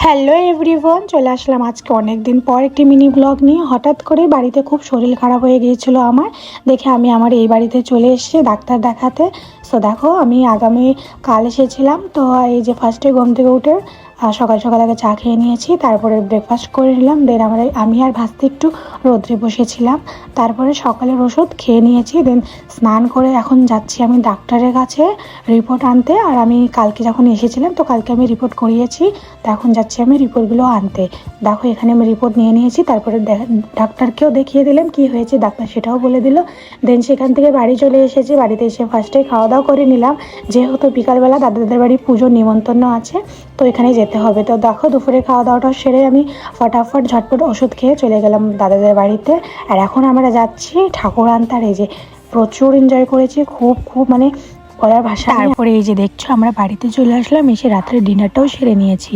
Hello everyone, চলে আসলাম আজকে অনেক দিন পর একটি মিনি ব্লগ নিয়ে। হঠাৎ করে বাড়িতে খুব শরীর খারাপ হয়ে গিয়েছিল আমার, দেখে আমি আমার এই বাড়িতে চলে এসেছি ডাক্তার দেখাতে। সো দেখো, আমি আগামী কাল এসেছিলাম। তো এই যে ফার্স্টে ঘুম থেকে উঠে সকাল সকাল আগে চা খেয়ে নিয়েছি, তারপরে ব্রেকফাস্ট করে নিলাম। দেন আমি আর ভাস্তি একটু রোদ্রে বসেছিলাম, তারপরে সকালের ওষুধ খেয়ে নিয়েছি। দেন স্নান করে এখন যাচ্ছি আমি ডাক্তারের কাছে রিপোর্ট আনতে। আর আমি কালকে যখন এসেছিলাম তো কালকে আমি রিপোর্ট করিয়েছি, তো এখন যাচ্ছি আমি রিপোর্টগুলো আনতে। দেখো এখানে আমি রিপোর্ট নিয়ে নিয়েছি, তারপরে ডাক্তারকেও দেখিয়ে দিলাম কি হয়েছে, ডাক্তার সেটাও বলে দিল। দেন সেখান থেকে বাড়ি চলে এসেছি। বাড়িতে এসে ফার্স্টে খাওয়া দাওয়া করে নিলাম, যেহেতু বিকালবেলা দাদাদের বাড়ি পুজোর নিমন্ত্রণ আছে, তো এখানে যেতে হবে। তো দেখো দুপুরে খাওয়া দাওয়াটা সেরে আমি ফটাফট ঝটপট ওষুধ খেয়ে চলে গেলাম দাদাদের বাড়িতে। আর এখন আমরা যাচ্ছি ঠাকুর আনতে। আর এই যে প্রচুর এনজয় করেছি, খুব খুব মানে বলার ভাষা। তারপরে এই যে দেখছো আমরা বাড়িতে চলে আসলাম, এসে রাত্রে ডিনারটাও সেরে নিয়েছি।